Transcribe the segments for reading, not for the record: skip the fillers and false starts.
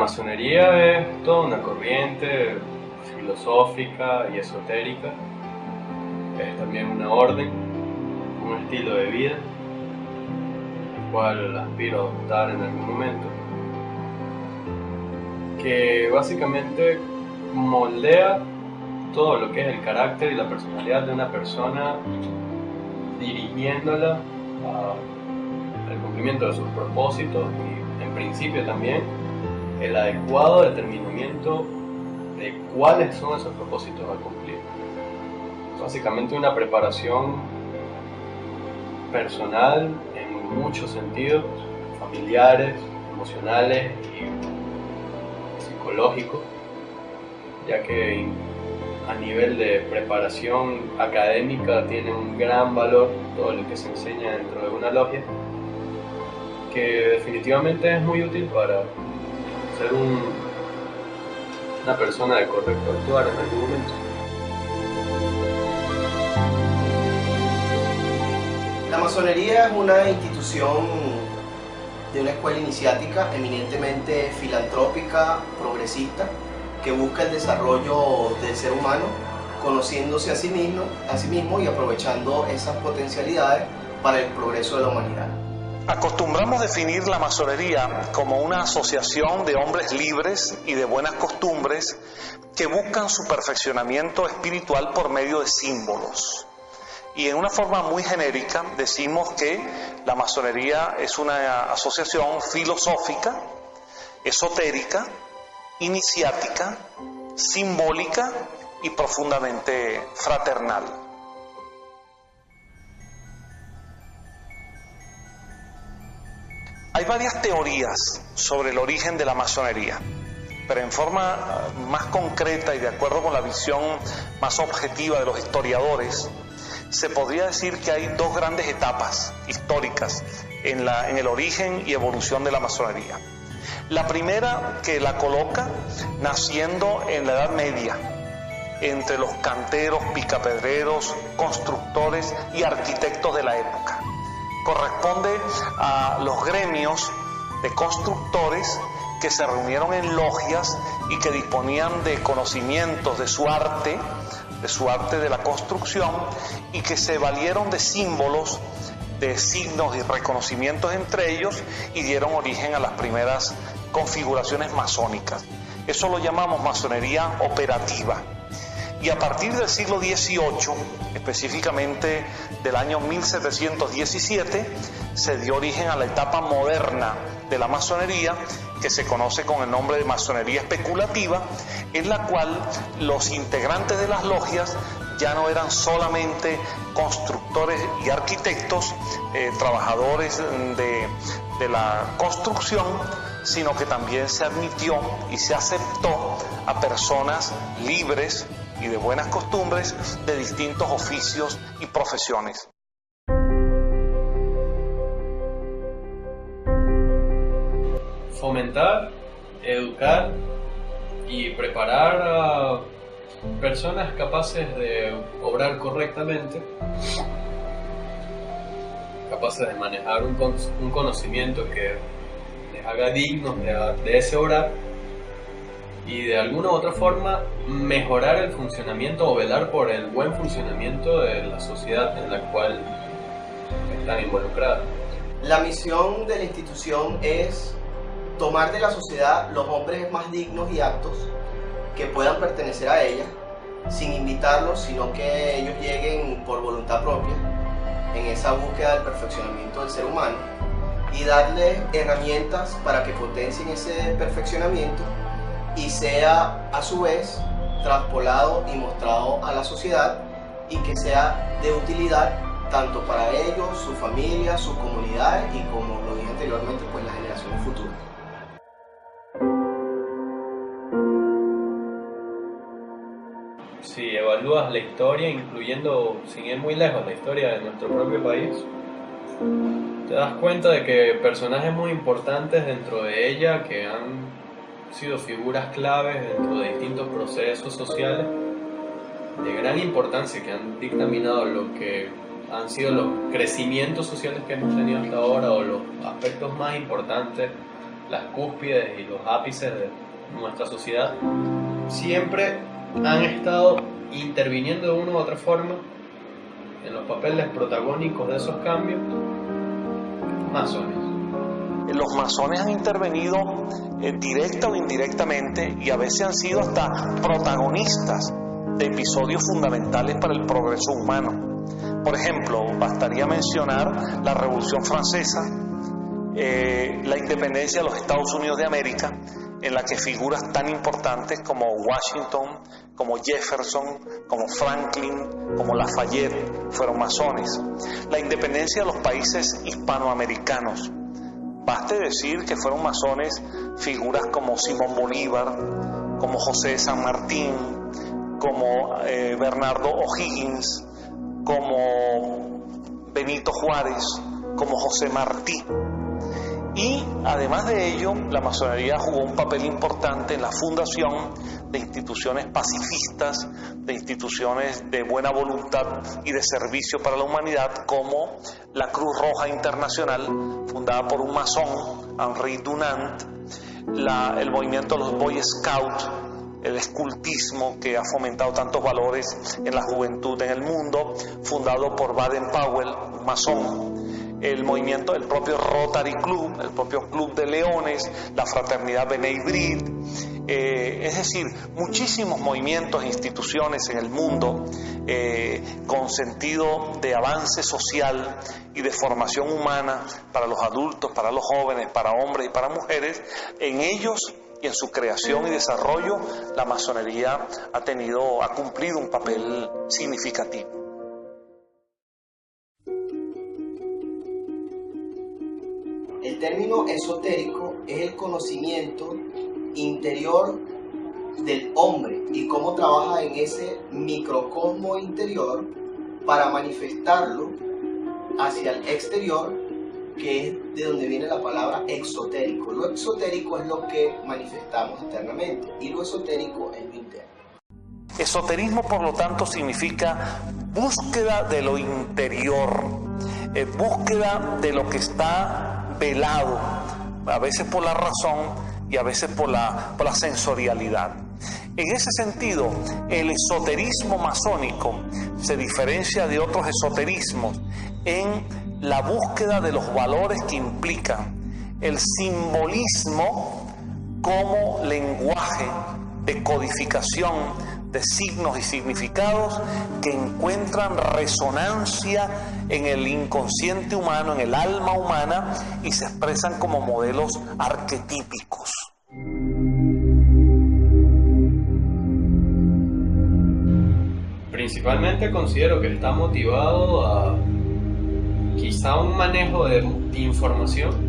masonería es toda una corriente filosófica y esotérica. Es también una orden, un estilo de vida, el cual aspiro a adoptar en algún momento, que básicamente moldea todo lo que es el carácter y la personalidad de una persona, dirigiéndola al cumplimiento de sus propósitos y, en principio, también el adecuado determinamiento de cuáles son esos propósitos a cumplir. Básicamente una preparación personal en muchos sentidos, familiares, emocionales y psicológicos, ya que a nivel de preparación académica tiene un gran valor todo lo que se enseña dentro de una logia, que definitivamente es muy útil para ser una persona de correcto actuar en algún momento. La masonería es una institución de una escuela iniciática eminentemente filantrópica, progresista, que busca el desarrollo del ser humano, conociéndose a sí mismo y aprovechando esas potencialidades para el progreso de la humanidad. Acostumbramos definir la masonería como una asociación de hombres libres y de buenas costumbres que buscan su perfeccionamiento espiritual por medio de símbolos. Y en una forma muy genérica decimos que la masonería es una asociación filosófica, esotérica, iniciática, simbólica y profundamente fraternal. Hay varias teorías sobre el origen de la masonería, pero en forma más concreta y de acuerdo con la visión más objetiva de los historiadores, se podría decir que hay dos grandes etapas históricas en el origen y evolución de la masonería. La primera, que la coloca naciendo en la Edad Media, entre los canteros, picapedreros, constructores y arquitectos de la época. Corresponde a los gremios de constructores que se reunieron en logias y que disponían de conocimientos de su arte de la construcción, y que se valieron de símbolos, de signos y reconocimientos entre ellos, y dieron origen a las primeras configuraciones masónicas. Eso lo llamamos masonería operativa. Y a partir del siglo XVIII, específicamente del año 1717, se dio origen a la etapa moderna de la masonería, que se conoce con el nombre de masonería especulativa, en la cual los integrantes de las logias ya no eran solamente constructores y arquitectos, trabajadores de la construcción, sino que también se admitió y se aceptó a personas libres y de buenas costumbres de distintos oficios y profesiones. Fomentar, educar y preparar a personas capaces de obrar correctamente, capaces de manejar un conocimiento que les haga dignos de ese obrar, y de alguna u otra forma mejorar el funcionamiento o velar por el buen funcionamiento de la sociedad en la cual están involucradas. La misión de la institución es tomar de la sociedad los hombres más dignos y aptos que puedan pertenecer a ella, sin invitarlos, sino que ellos lleguen por voluntad propia en esa búsqueda del perfeccionamiento del ser humano, y darles herramientas para que potencien ese perfeccionamiento y sea a su vez traspolado y mostrado a la sociedad, y que sea de utilidad tanto para ellos, sus familias, sus comunidades y, como lo dije anteriormente, pues las generaciones futuras. Si evalúas la historia, incluyendo, sin ir muy lejos, la historia de nuestro propio país, te das cuenta de que personajes muy importantes dentro de ella, que han sido figuras claves dentro de distintos procesos sociales de gran importancia, que han dictaminado lo que han sido los crecimientos sociales que hemos tenido hasta ahora, o los aspectos más importantes las cúspides y los ápices de nuestra sociedad, siempre han estado interviniendo de una u otra forma en los papeles protagónicos de esos cambios masones. Los masones han intervenido directa o indirectamente y a veces han sido hasta protagonistas de episodios fundamentales para el progreso humano. Por ejemplo, bastaría mencionar la Revolución Francesa, la independencia de los Estados Unidos de América, en la que figuras tan importantes como Washington, como Jefferson, como Franklin, como Lafayette fueron masones. La independencia de los países hispanoamericanos. Baste decir que fueron masones figuras como Simón Bolívar, como José de San Martín, como Bernardo O'Higgins, como Benito Juárez, como José Martí. Y además de ello, la masonería jugó un papel importante en la fundación de instituciones pacifistas, de instituciones de buena voluntad y de servicio para la humanidad, como la Cruz Roja Internacional, fundada por un masón, Henri Dunant, el movimiento de los Boy Scouts, el escultismo que ha fomentado tantos valores en la juventud en el mundo, fundado por Baden-Powell, un masón, el movimiento del propio Rotary Club, el propio Club de Leones, la Fraternidad B'nai B'rith, es decir, muchísimos movimientos e instituciones en el mundo con sentido de avance social y de formación humana para los adultos, para los jóvenes, para hombres y para mujeres. En ellos y en su creación y desarrollo, la masonería ha cumplido un papel significativo. El término esotérico es el conocimiento interior del hombre y cómo trabaja en ese microcosmo interior para manifestarlo hacia el exterior, que es de donde viene la palabra exotérico. Lo exotérico es lo que manifestamos externamente y lo esotérico es lo interno. Esoterismo, por lo tanto, significa búsqueda de lo interior, búsqueda de lo que está velado, a veces por la razón y a veces por la sensorialidad. En ese sentido, el esoterismo masónico se diferencia de otros esoterismos en la búsqueda de los valores que implican el simbolismo como lenguaje de codificación de signos y significados que encuentran resonancia en el inconsciente humano, en el alma humana, y se expresan como modelos arquetípicos. Principalmente considero que está motivado a quizá un manejo de información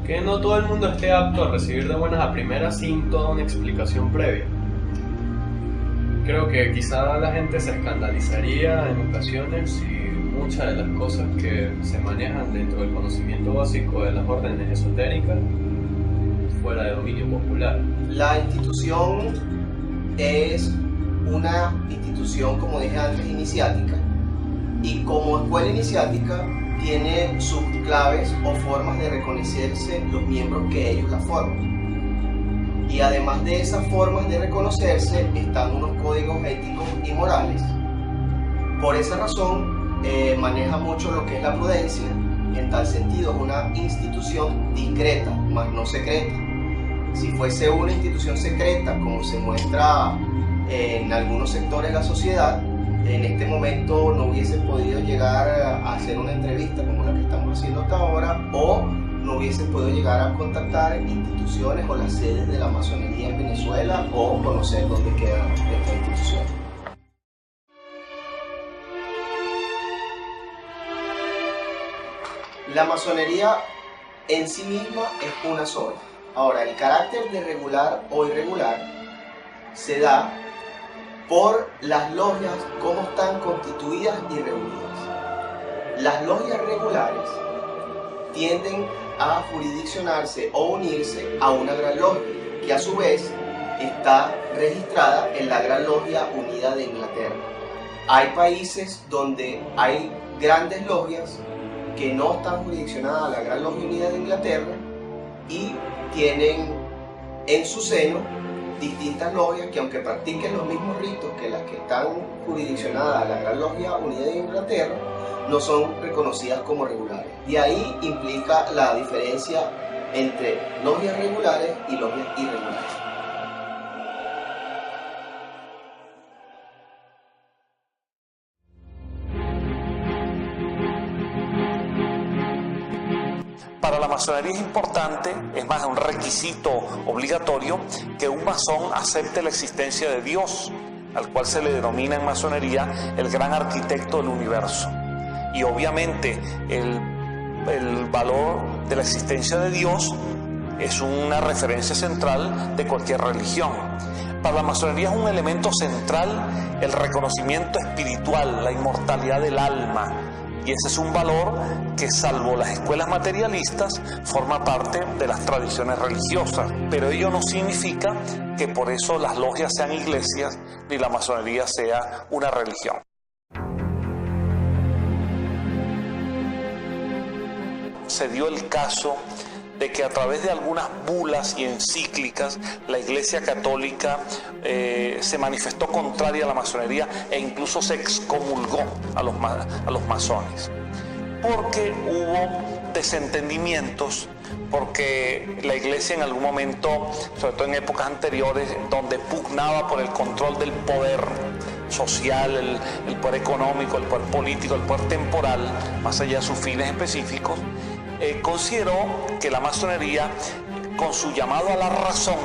que no todo el mundo esté apto a recibir de buenas a primeras sin toda una explicación previa. Creo que quizá la gente se escandalizaría en ocasiones si muchas de las cosas que se manejan dentro del conocimiento básico de las órdenes esotéricas fuera de dominio popular. La institución es una institución, como dije antes, iniciática, y como escuela iniciática tiene sus claves o formas de reconocerse los miembros que ellos la forman. Y además de esas formas de reconocerse están unos códigos éticos y morales. Por esa razón maneja mucho lo que es la prudencia. En tal sentido es una institución discreta, más no secreta. Si fuese una institución secreta, como se muestra en algunos sectores de la sociedad, en este momento no hubiese podido llegar a hacer una entrevista como la que estamos haciendo hasta ahora, o no hubiese podido llegar a contactar instituciones o las sedes de la masonería en Venezuela o conocer dónde quedan estas instituciones. La masonería en sí misma es una sola. Ahora, el carácter de regular o irregular se da por las logias, cómo están constituidas y reunidas. Las logias regulares tienden a jurisdiccionarse o unirse a una gran logia, que a su vez está registrada en la Gran Logia Unida de Inglaterra. Hay países donde hay grandes logias que no están jurisdiccionadas a la Gran Logia Unida de Inglaterra, y tienen en su seno distintas logias que, aunque practiquen los mismos ritos que las que están jurisdiccionadas a la Gran Logia Unida de Inglaterra, no son reconocidas como regulares. De ahí implica la diferencia entre logias regulares y logias irregulares. Para la masonería es importante, es más, un requisito obligatorio, que un masón acepte la existencia de Dios, al cual se le denomina en masonería el gran arquitecto del universo. Y obviamente el valor de la existencia de Dios es una referencia central de cualquier religión. Para la masonería es un elemento central el reconocimiento espiritual, la inmortalidad del alma. Y ese es un valor que, salvo las escuelas materialistas, forma parte de las tradiciones religiosas. Pero ello no significa que por eso las logias sean iglesias ni la masonería sea una religión. Se dio el caso de que a través de algunas bulas y encíclicas la Iglesia Católica se manifestó contraria a la masonería e incluso se excomulgó a los masones, porque hubo desentendimientos, porque la Iglesia en algún momento, sobre todo en épocas anteriores, donde pugnaba por el control del poder social, el poder económico, el poder político, el poder temporal, más allá de sus fines específicos, consideró que la masonería, con su llamado a la razón,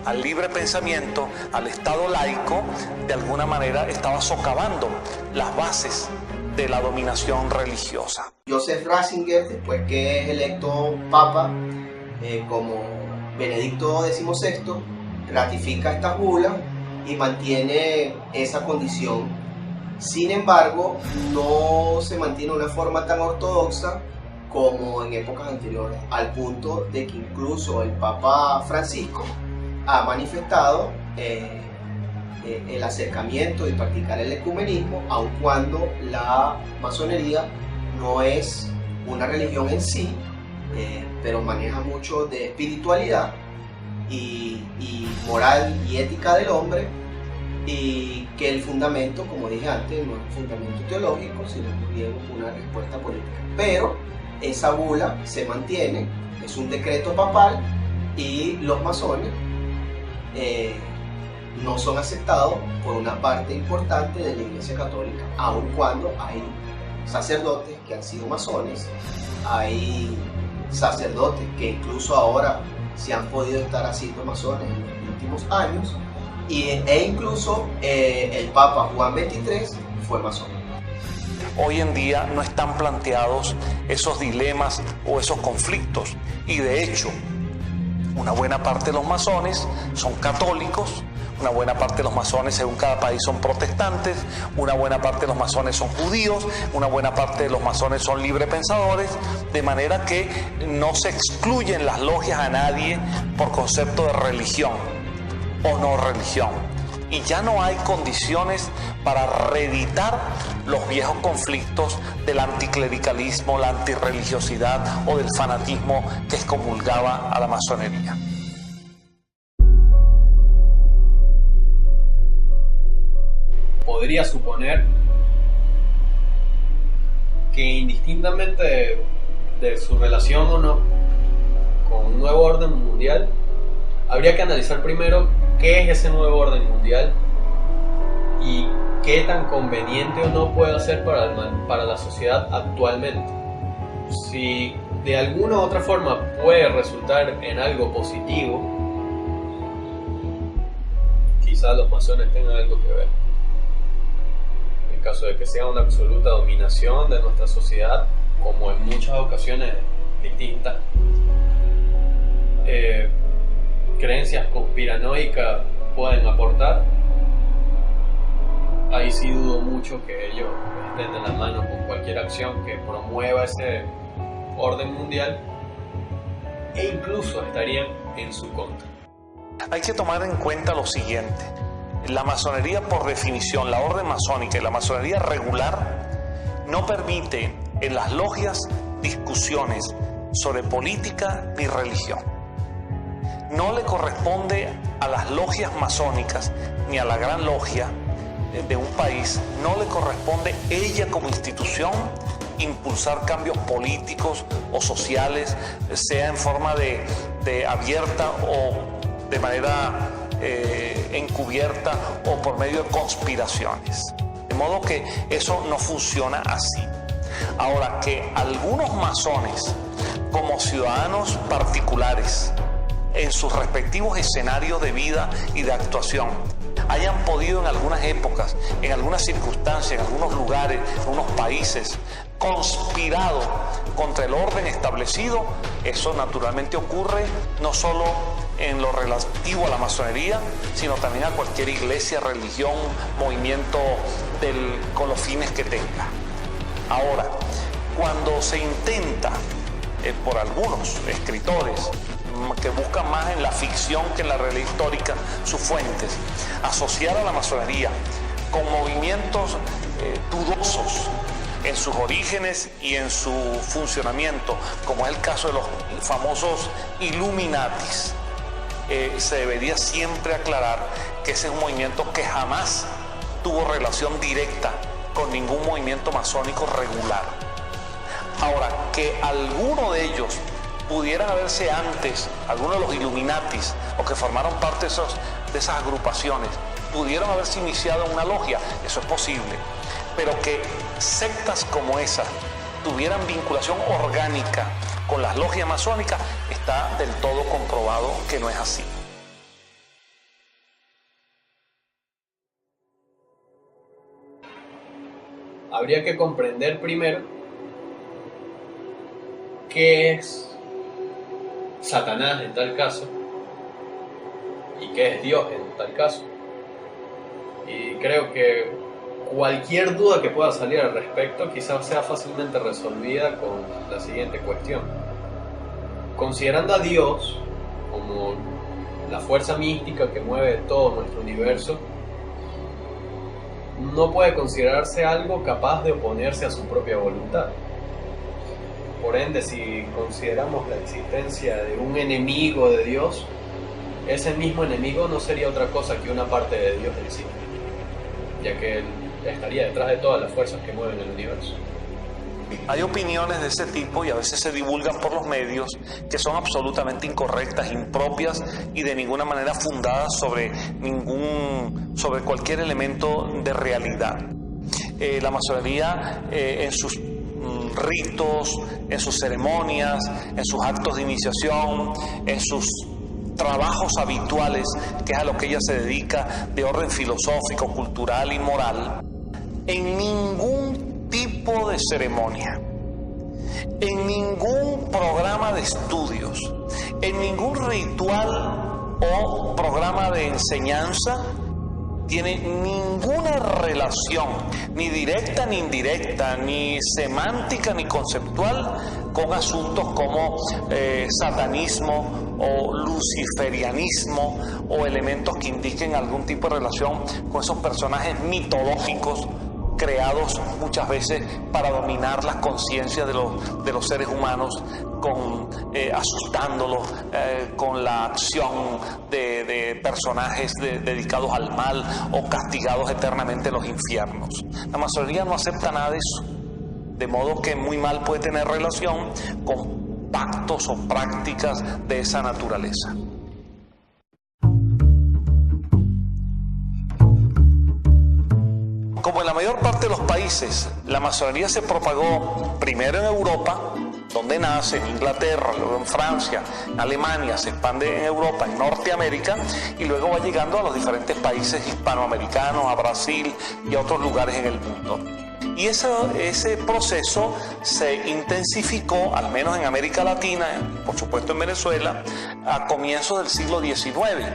al libre pensamiento, al Estado laico, de alguna manera estaba socavando las bases de la dominación religiosa. Joseph Ratzinger, después que es electo Papa, como Benedicto XVI, ratifica estas bulas y mantiene esa condición. Sin embargo, no se mantiene de una forma tan ortodoxa como en épocas anteriores, al punto de que incluso el Papa Francisco ha manifestado el acercamiento y practicar el ecumenismo, aun cuando la masonería no es una religión en sí, pero maneja mucho de espiritualidad y moral y ética del hombre, y que el fundamento, como dije antes, no es un fundamento teológico, sino bien una respuesta política. Pero esa bula se mantiene, es un decreto papal, y los masones no son aceptados por una parte importante de la Iglesia Católica, aun cuando hay sacerdotes que han sido masones, hay sacerdotes que incluso ahora se han podido estar haciendo masones en los últimos años, e incluso el Papa Juan XXIII fue masón. Hoy en día no están planteados esos dilemas o esos conflictos, y de hecho una buena parte de los masones son católicos, una buena parte de los masones según cada país son protestantes, una buena parte de los masones son judíos, una buena parte de los masones son librepensadores, de manera que no se excluyen las logias a nadie por concepto de religión o no religión. Y ya no hay condiciones para reeditar los viejos conflictos del anticlericalismo, la antirreligiosidad o del fanatismo que excomulgaba a la masonería. Podría suponer que, indistintamente de su relación o no con un nuevo orden mundial, habría que analizar primero qué es ese nuevo orden mundial y qué tan conveniente o no puede ser para la sociedad actualmente. Si de alguna u otra forma puede resultar en algo positivo, quizás los masones tengan algo que ver. En caso de que sea una absoluta dominación de nuestra sociedad, como en muchas ocasiones distintas, creencias conspiranoicas pueden aportar, ahí sí dudo mucho que ellos estén de la mano con cualquier acción que promueva ese orden mundial, e incluso estarían en su contra. Hay que tomar en cuenta lo siguiente: la masonería, por definición, la orden masónica y la masonería regular, no permite en las logias discusiones sobre política ni religión. no le corresponde a las logias masónicas ni a la gran logia de un país, no le corresponde ella como institución impulsar cambios políticos o sociales, sea en forma de abierta o de manera encubierta o por medio de conspiraciones. De modo que eso no funciona así. Ahora, que algunos masones, como ciudadanos particulares, en sus respectivos escenarios de vida y de actuación, hayan podido en algunas épocas, en algunas circunstancias, en algunos lugares, en unos países, conspirado contra el orden establecido, eso naturalmente ocurre no solo en lo relativo a la masonería, sino también a cualquier iglesia, religión, movimiento con los fines que tenga. Ahora, cuando se intenta por algunos escritores que buscan más en la ficción que en la realidad histórica sus fuentes, asociar a la masonería con movimientos dudosos en sus orígenes y en su funcionamiento, como es el caso de los famosos Illuminatis, se debería siempre aclarar que ese es un movimiento que jamás tuvo relación directa con ningún movimiento masónico regular. Ahora, que alguno de ellos pudieran haberse antes, algunos de los Illuminatis, o que formaron parte de esas agrupaciones, pudieron haberse iniciado en una logia, eso es posible. Pero que sectas como esa tuvieran vinculación orgánica con las logias masónicas, está del todo comprobado que no es así. Habría que comprender primero qué es Satanás en tal caso y qué es Dios en tal caso. Y creo que cualquier duda que pueda salir al respecto quizás sea fácilmente resolvida con la siguiente cuestión. Considerando a Dios como la fuerza mística que mueve todo nuestro universo, no puede considerarse algo capaz de oponerse a su propia voluntad. Por ende, si consideramos la existencia de un enemigo de Dios, ese mismo enemigo no sería otra cosa que una parte de Dios en sí, ya que él estaría detrás de todas las fuerzas que mueven el universo. Hay opiniones de ese tipo y a veces se divulgan por los medios que son absolutamente incorrectas, impropias y de ninguna manera fundadas sobre cualquier elemento de realidad. La masonería en sus ritos, en sus ceremonias, en sus actos de iniciación, en sus trabajos habituales, que es a lo que ella se dedica, de orden filosófico, cultural y moral, en ningún tipo de ceremonia, en ningún programa de estudios, en ningún ritual o programa de enseñanza tiene ninguna relación, ni directa ni indirecta, ni semántica ni conceptual, con asuntos como satanismo o luciferianismo o elementos que indiquen algún tipo de relación con esos personajes mitológicos creados muchas veces para dominar las conciencias de los seres humanos, asustándolos con la acción de personajes dedicados al mal o castigados eternamente en los infiernos. La masonería no acepta nada de eso, de modo que muy mal puede tener relación con pactos o prácticas de esa naturaleza. Como en la mayor parte de los países, la masonería se propagó primero en Europa, donde nace, en Inglaterra, luego en Francia, en Alemania, se expande en Europa, en Norteamérica, y luego va llegando a los diferentes países hispanoamericanos, a Brasil y a otros lugares en el mundo. Y ese proceso se intensificó, al menos en América Latina, por supuesto en Venezuela, a comienzos del siglo XIX,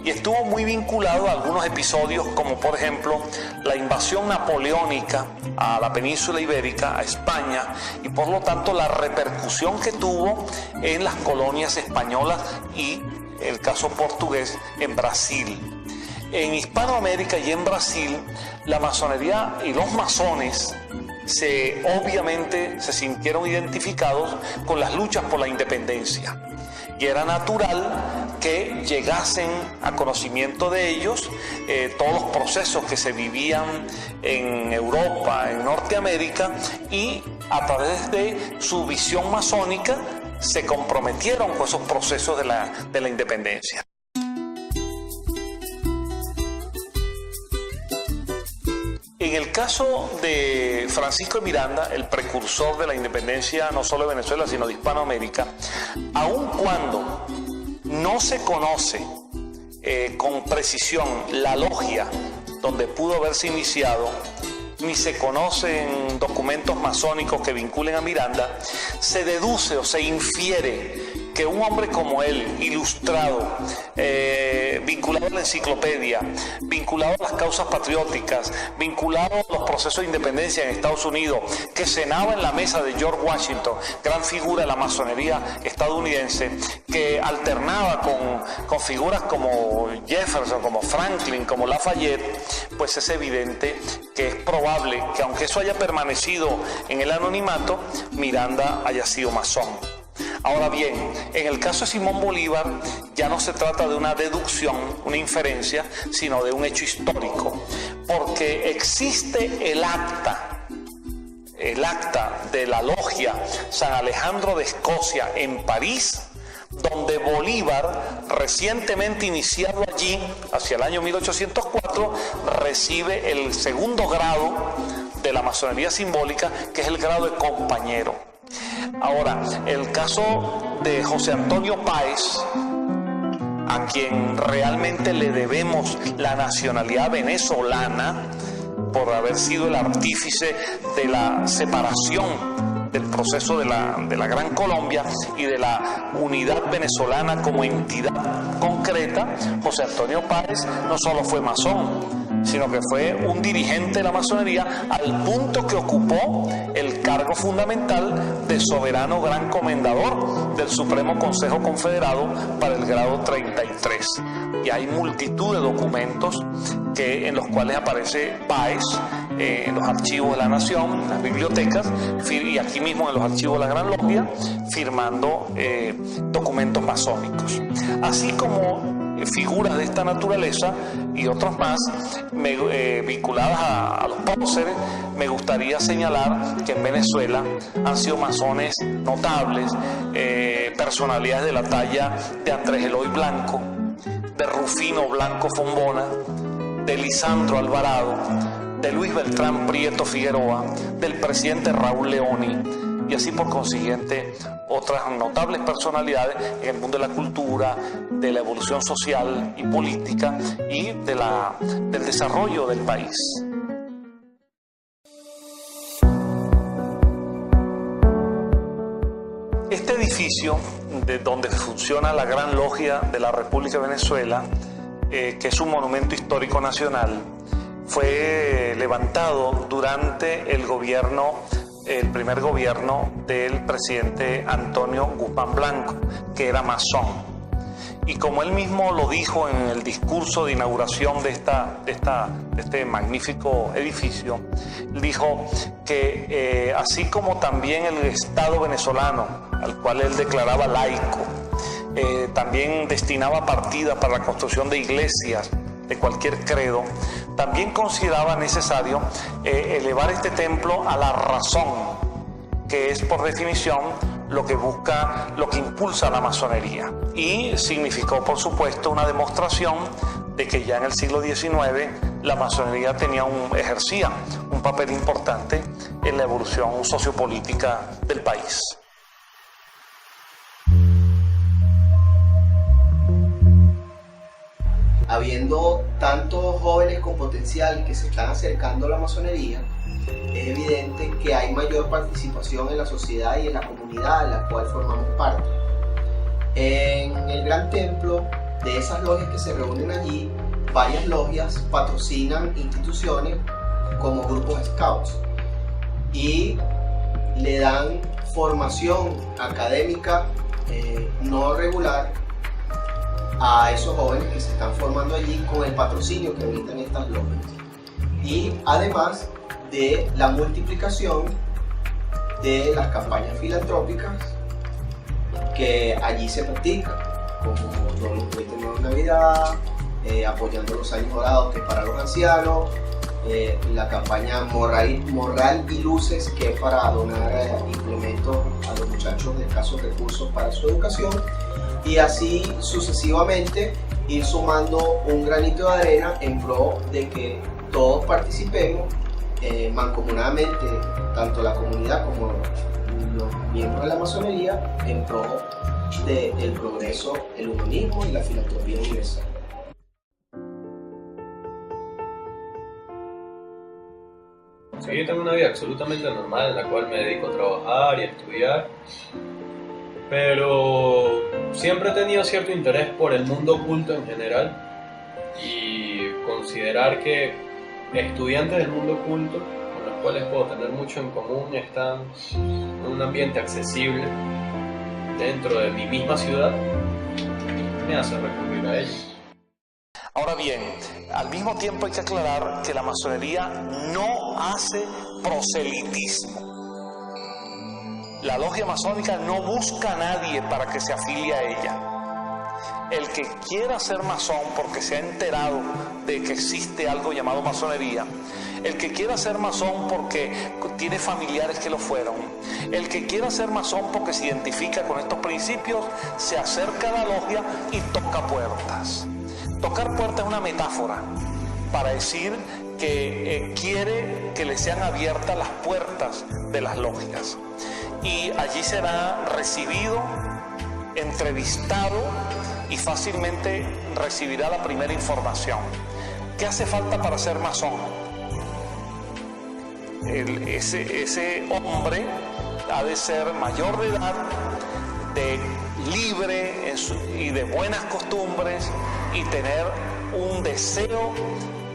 y estuvo muy vinculado a algunos episodios como por ejemplo la invasión napoleónica a la península ibérica, a España, y por lo tanto la repercusión que tuvo en las colonias españolas y el caso portugués en Brasil. En Hispanoamérica y en Brasil, la masonería y los masones obviamente se sintieron identificados con las luchas por la independencia. Y era natural que llegasen a conocimiento de ellos todos los procesos que se vivían en Europa, en Norteamérica, y a través de su visión masónica se comprometieron con esos procesos de la independencia. En el caso de Francisco de Miranda, el precursor de la independencia no solo de Venezuela, sino de Hispanoamérica, aun cuando no se conoce con precisión la logia donde pudo haberse iniciado, ni se conocen documentos masónicos que vinculen a Miranda, se deduce o se infiere que un hombre como él, ilustrado, vinculado a la enciclopedia, vinculado a las causas patrióticas, vinculado a los procesos de independencia en Estados Unidos, que cenaba en la mesa de George Washington, gran figura de la masonería estadounidense, que alternaba con figuras como Jefferson, como Franklin, como Lafayette, pues es evidente que es probable que, aunque eso haya permanecido en el anonimato, Miranda haya sido masón. Ahora bien, en el caso de Simón Bolívar ya no se trata de una deducción, una inferencia, sino de un hecho histórico, porque existe el acta de la logia San Alejandro de Escocia en París, donde Bolívar, recientemente iniciado allí, hacia el año 1804, recibe el segundo grado de la masonería simbólica, que es el grado de compañero. Ahora, el caso de José Antonio Páez, a quien realmente le debemos la nacionalidad venezolana por haber sido el artífice de la separación del proceso de la Gran Colombia y de la unidad venezolana como entidad concreta, José Antonio Páez no solo fue masón, sino que fue un dirigente de la masonería al punto que ocupó el cargo fundamental de soberano gran comendador del Supremo Consejo Confederado para el grado 33. Y hay multitud de documentos en los cuales aparece Páez, en los archivos de la Nación, en las bibliotecas, y aquí mismo en los archivos de la Gran Logia, firmando documentos masónicos. Así como figuras de esta naturaleza y otros más vinculadas a los próceres, me gustaría señalar que en Venezuela han sido masones notables, personalidades de la talla de Andrés Eloy Blanco, de Rufino Blanco Fombona, de Lisandro Alvarado, de Luis Beltrán Prieto Figueroa, del presidente Raúl Leoni, y así por consiguiente otras notables personalidades en el mundo de la cultura, de la evolución social y política y del desarrollo del país. Este edificio, de donde funciona la Gran Logia de la República de Venezuela, que es un monumento histórico nacional, fue levantado durante el primer gobierno del presidente Antonio Guzmán Blanco, que era masón. Y como él mismo lo dijo en el discurso de inauguración de este magnífico edificio, dijo que así como también el Estado venezolano, al cual él declaraba laico, también destinaba partida para la construcción de iglesias de cualquier credo, también consideraba necesario elevar este templo a la razón, que es por definición lo que busca, lo que impulsa la masonería. Y significó, por supuesto, una demostración de que ya en el siglo XIX la masonería ejercía un papel importante en la evolución sociopolítica del país. Habiendo tantos jóvenes con potencial que se están acercando a la masonería, es evidente que hay mayor participación en la sociedad y en la comunidad en la cual formamos parte. En el gran templo de esas logias que se reúnen allí, varias logias patrocinan instituciones como grupos scouts y le dan formación académica no regular a esos jóvenes que se están formando allí con el patrocinio que brindan estas logias, y además de la multiplicación de las campañas filantrópicas que allí se practican. como todos los juguetes nuevos de Navidad, apoyando los años dorados, que es para los ancianos, la campaña Morral y Luces, que es para donar implementos a los muchachos de escasos recursos para su educación, y así sucesivamente ir sumando un granito de arena en pro de que todos participemos mancomunadamente, tanto la comunidad como los miembros de la masonería, en pro del progreso, el humanismo y la filantropía universal. Sí, yo tengo una vida absolutamente normal en la cual me dedico a trabajar y a estudiar, pero siempre he tenido cierto interés por el mundo oculto en general y considerar que estudiantes del mundo oculto, con los cuales puedo tener mucho en común, están en un ambiente accesible dentro de mi misma ciudad, me hace recurrir a ellos. Ahora bien, al mismo tiempo hay que aclarar que la masonería no hace proselitismo. La logia masónica no busca a nadie para que se afilie a ella. El que quiera ser masón porque se ha enterado de que existe algo llamado masonería, el que quiera ser masón porque tiene familiares que lo fueron, el que quiera ser masón porque se identifica con estos principios, se acerca a la logia y toca puertas. Tocar puertas es una metáfora para decir que quiere que le sean abiertas las puertas de las logias. Y allí será recibido, entrevistado y fácilmente recibirá la primera información. ¿Qué hace falta para ser masón? Ese hombre ha de ser mayor de edad, libre y de buenas costumbres y tener un deseo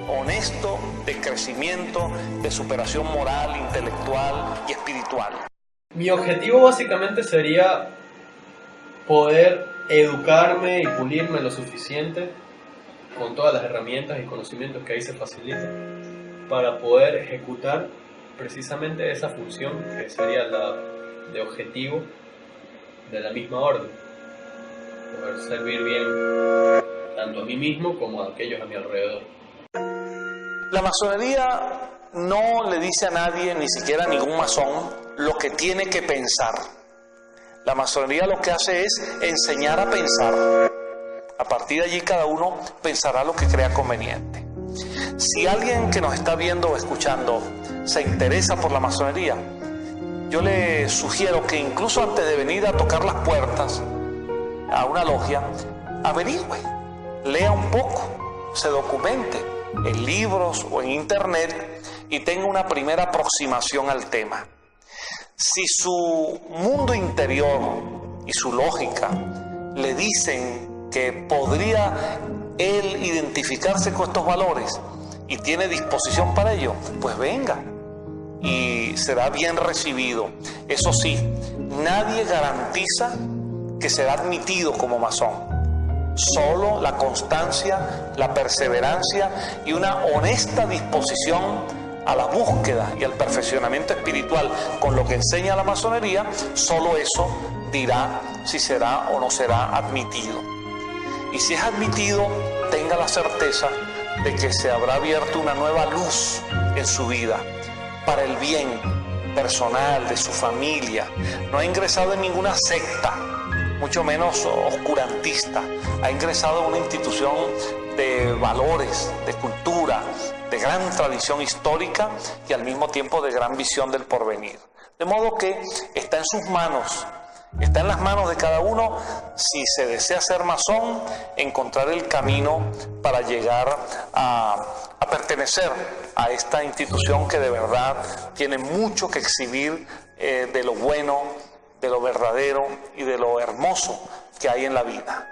honesto de crecimiento, de superación moral, intelectual y espiritual. Mi objetivo básicamente sería poder educarme y pulirme lo suficiente con todas las herramientas y conocimientos que ahí se facilitan para poder ejecutar precisamente esa función que sería la de objetivo de la misma orden, poder servir bien tanto a mí mismo como a aquellos a mi alrededor. La masonería no le dice a nadie, ni siquiera a ningún masón, lo que tiene que pensar. La masonería lo que hace es enseñar a pensar. A partir de allí cada uno pensará lo que crea conveniente. Si alguien que nos está viendo o escuchando se interesa por la masonería, yo le sugiero que incluso antes de venir a tocar las puertas a una logia, averigüe, lea un poco, se documente en libros o en internet y tenga una primera aproximación al tema. Si su mundo interior y su lógica le dicen que podría él identificarse con estos valores y tiene disposición para ello, pues venga y será bien recibido. Eso sí, nadie garantiza que será admitido como masón. Solo la constancia, la perseverancia y una honesta disposición a la búsqueda y al perfeccionamiento espiritual con lo que enseña la masonería, solo eso dirá si será o no será admitido. Y si es admitido, tenga la certeza de que se habrá abierto una nueva luz en su vida para el bien personal de su familia. No ha ingresado en ninguna secta, mucho menos oscurantista. Ha ingresado en una institución de valores, de cultura, de gran tradición histórica y al mismo tiempo de gran visión del porvenir. De modo que está en sus manos, está en las manos de cada uno, si se desea ser masón, encontrar el camino para llegar a pertenecer a esta institución que de verdad tiene mucho que exhibir de lo bueno, de lo verdadero y de lo hermoso que hay en la vida.